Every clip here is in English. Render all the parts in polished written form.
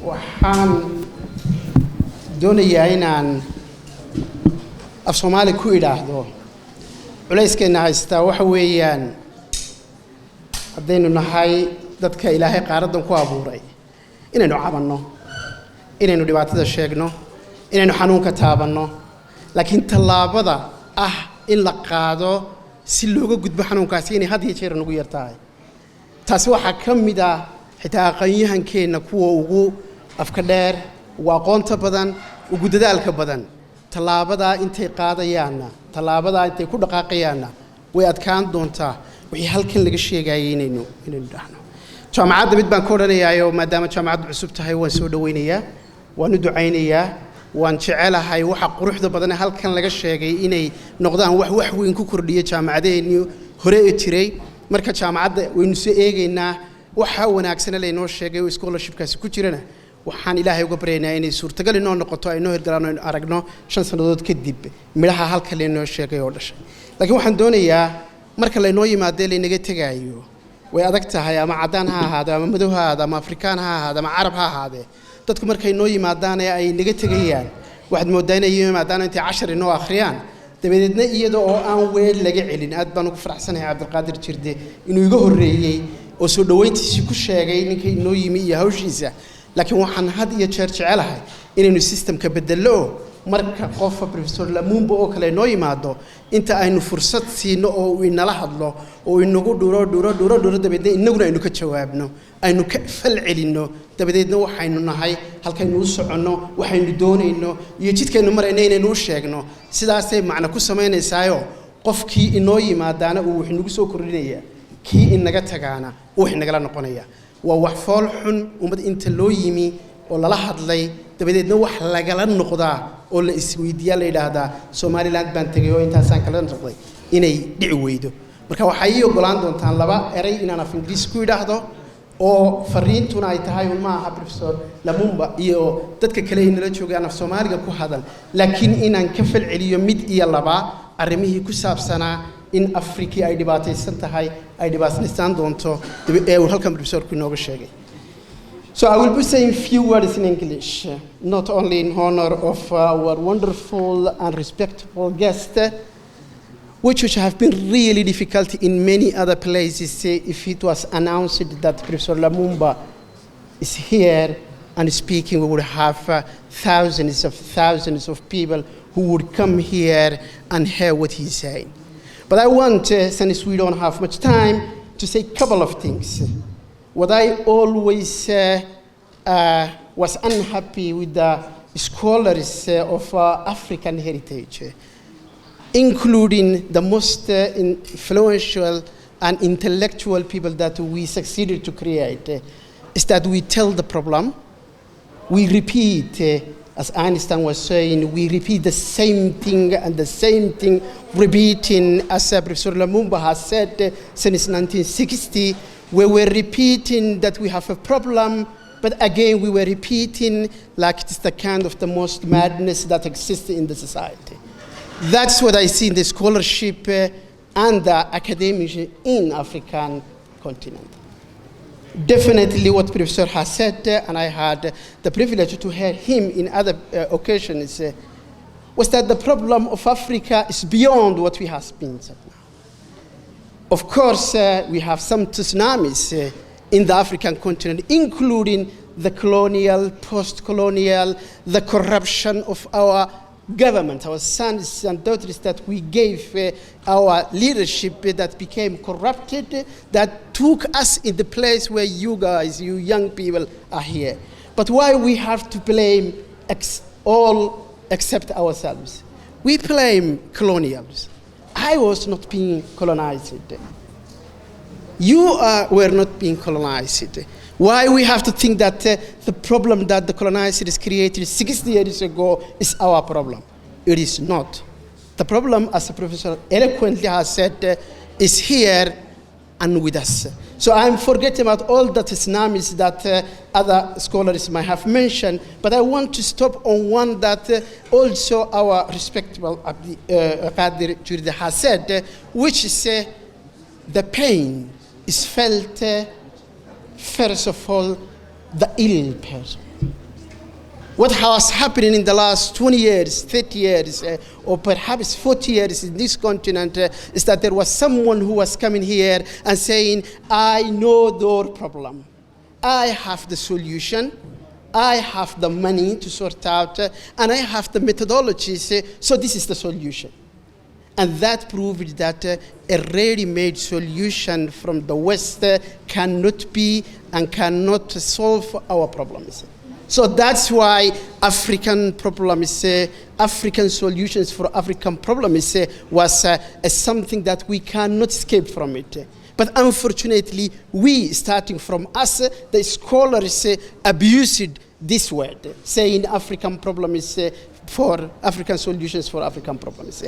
waxaan doonayaa inaan af Soomaali ku idhaahdo Culayska inahaysata waxa weeyaan haddaynu nahay dadka Ilaahay qaaradan ku abuuray inaynu cabanno inaynu dhibaatada sheegno inaynu xanuunka taabanno laakiin tallaabada in la qaado si looga gudbo xanuunkaasi inay had iyo jeer nagu yartahay taasi waxa kamid ah xitaa aqoonyahankeena kuwa ugu afka dheer ugu aqoonta badan ugu dadaalka badan tallaabada intay qaadayaana tallaabada intay ku dhaqaaqayaana way adkaan doontaa wixii halkan laga sheegayay inaynu dhahno jaamacadda mid baan ka oranayaa maadaama jaamacaddu cusub tahay waan soo dhaweynayaa waan u ducaynayaa waan jecelahay waxa quruxda badan ee halkan laga sheegay inay noqdaan wax weyn ku kordhiyo jaamacadeenu hore ee jiray marka jaamacadda waynu soo eegaynaa waxa wanaagsan ee inoo sheegay oo scholarshipkaasi ku jirana waxaan Ilaahay uga baryaynaa inay suurtagal inoo noqoto ay noo hirgalaan oo aragno 5 sanadood kadib midhaha halkan inoo sheegay oo dhashay laakiin waxaan doonayaa marka la inoo yimaado la inaga tagaayo way adag tahay ama cadaan ha ahaado ama madow ha ahaado ama afrikaan ha ahaado ama carab ha ahaado dadku markay inoo yimaadaan ee ay inaga tagayaan waxaad moodaa inay yimaadaan intay 10 inoo akhriyaan dabadeedna iyadoo oo aan weel laga celin aad baan ugu faraxsanahay Cabdiqaadir Jirde inuu iga horeeyay oo soo dhaweyntiisii ku sheegay ninka inoo yimi iyo hawshiisa laakiin waxaan had iyo jeer jecelahay inaynu systemka bedelo marka qof professor Lamumba oo kale inoo yimaado inta aynu fursad siino oo uu inala hadlo oo inagu dhuro dabadeedna inaguna aynu ka jawaabno aynu ka fal celino dabadeedna waxaynu nahay halkaynu u soconno waxaynu doonayno iyo jidkaynu marayno inaynu u sheegno sidaasay macna ku sameeynaysaayoo qofkii inoo yimaadaana uu wax nagu soo kordhinaya kii inaga tagaana wax nagala noqonaya waa wax fool xun umad inta loo yimi oo lala hadlay dabadeedna wax lagala noqdaa oo la isweydiiyaa la yiraahdaa Soomaaliland baan tagay oo intaasaan kala noqday inay dhici weydo marka waxa ay ogolaan doontaan laba eray inaan af Ingiriis ku idhaahdo oo fariintuna ay tahay ma aha professor Lamumba iyo dadka kale inala joogaan af Soomaaliga ku hadal laakiin inaan ka fal celiyo mid iyo laba arimihii ku saabsanaa in Afrika ay dhibaataysan tahay ay dhibaataysan doonto halkan professorku inooga sheegay. So I will be saying few words in English, not only in honor of our wonderful and respectful guest, which have been really difficult in many other places if it was announced that Professor Lamumba is here and speaking, we would have thousands of people who would come here and hear what he's saying. But I want, since we don't have much time, to say a couple of things. What I always was unhappy with the scholars of African heritage, including the most influential and intellectual people that we succeeded to create, is that we tell the problem, we repeat, as Einstein was saying, we repeat the same thing and the same thing, repeating, as Professor Lamumba has said since 1960, we were repeating that we have a problem, but again we were repeating like it's the kind of the most madness that exists in the society. That's what I see in the scholarship and the academics in African continent. Definitely what Professor has said, and I had the privilege to hear him in other occasions, was that the problem of Africa is beyond what we have been said now. Of course, we have some tsunamis in the African continent, including the colonial, post-colonial, the corruption of our government, our sons and daughters that we gave our leadership that became corrupted, that took us in the place where you guys, you young people, are here. But why we have to blame all except ourselves? We blame colonials. I was not being colonized. You were not being colonized. Why we have to think that the problem that the colonizers created 60 years ago is our problem? It is not. The problem, as the professor eloquently has said, is here and with us. So I'm forgetting about all the tsunamis that other scholars might have mentioned, but I want to stop on one that also our respectable Qadir Jirde has said, which is the pain is felt first of all the ill person. What has happening in the last 20 years, 30 years, or perhaps 40 years in this continent is that there was someone who was coming here and saying, I know your problem. I have the solution. I have the money to sort out, and I have the methodologies, so this is the solution. And that proved that a ready-made solution from the West cannot be and cannot solve our problems. So that's why African problems, African solutions for African problems was something that we cannot escape from it. But unfortunately, we, starting from us, the scholars abused this word, saying African problems for African solutions for African problems.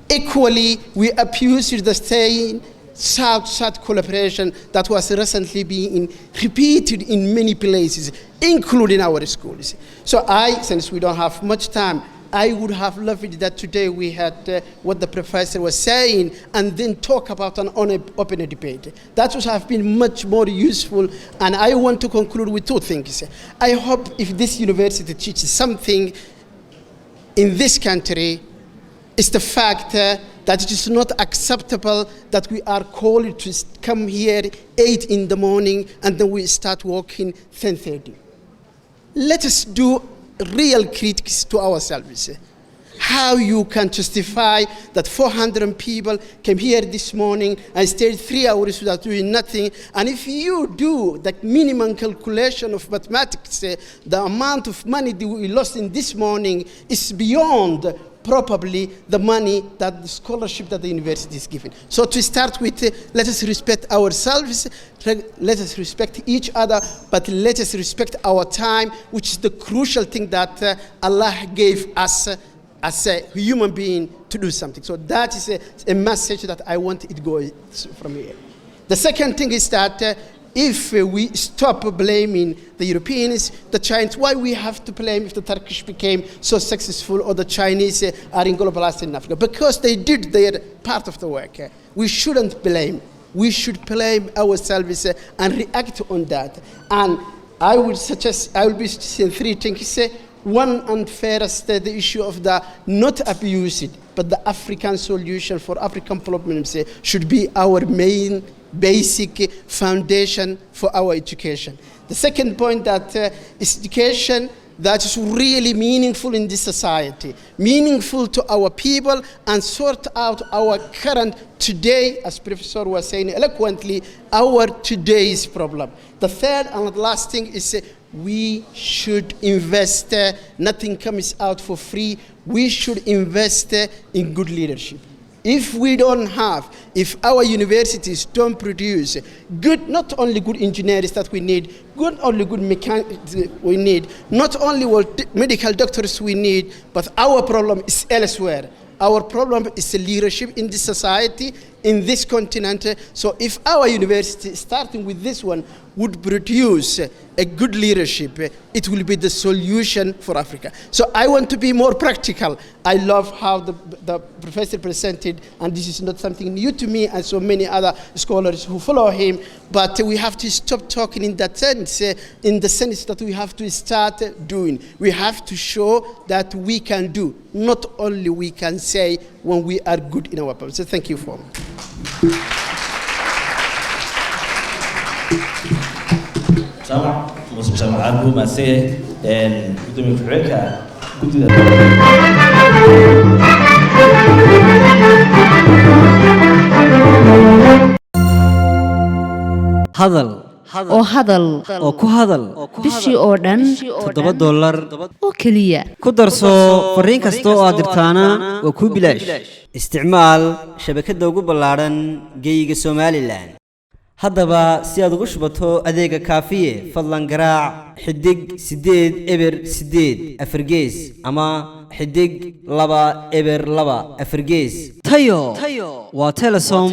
Equally, we abused the saying South-South collaboration that was recently being repeated in many places, including our schools. So since we don't have much time, I would have loved that today we had what the professor was saying and then talk about an open debate. That would have been much more useful, and I want to conclude with two things. I hope if this university teaches something in this country, it's the fact that it is not acceptable that we are called to come here 8 in the morning and then we start working 10:30. Let us do real critics to ourselves. How you can justify that 400 people came here this morning and stayed 3 hours without doing nothing, and if you do the minimum calculation of mathematics, the amount of money that we lost in this morning is beyond probably the money that the scholarship that the university is giving. So to start with, let us respect ourselves, let us respect each other, but let us respect our time, which is the crucial thing that Allah gave us as a human being to do something. So that is a message that I want it to go from here. The second thing is that if we stop blaming the Europeans, the Chinese, why we have to blame if the Turkish became so successful or the Chinese are in globalized in Africa? Because they did their part of the work. We shouldn't blame. We should blame ourselves and react on that. And I will be saying 3 things. One, and fairest, the issue of the not abused, but the African solution for African problems should be our main basic foundation for our education. The second point that is education that is really meaningful in this society, meaningful to our people, and sort out our current today, as Professor was saying eloquently, our today's problem. The third and the last thing is we should invest, nothing comes out for free, we should invest in good leadership. If we don't have, if our universities don't produce good, not only good engineers that we need, only good mechanics we need, not only medical doctors we need, but our problem is elsewhere. Our problem is leadership in this society, in this continent. So if our university, starting with this one, would produce a good leadership, it will be the solution for Africa. So I want to be more practical. I love how the professor presented, and this is not something new to me and so many other scholars who follow him, but we have to stop talking in that sense, in the sense that we have to start doing. We have to show that we can do, not only we can say when we are good in our purpose. So thank you for me. Jaamac Muuse Jaamac Muuse gudoomiye ku-xigeenka hadal oo ku hadal bishii oo dhan $7 oo keliya ku darso fariin kasta oo aad dirtaana waa ku bilaash isticmaal shabakadda ugu ballaaran geyga Soomaaliland. haddaba si aad ugu shubato adeega kaafiye fadlan garaac xidig 8 eber 8 afargees ama xidig 2 eber 2 afargees tayo waa Telesom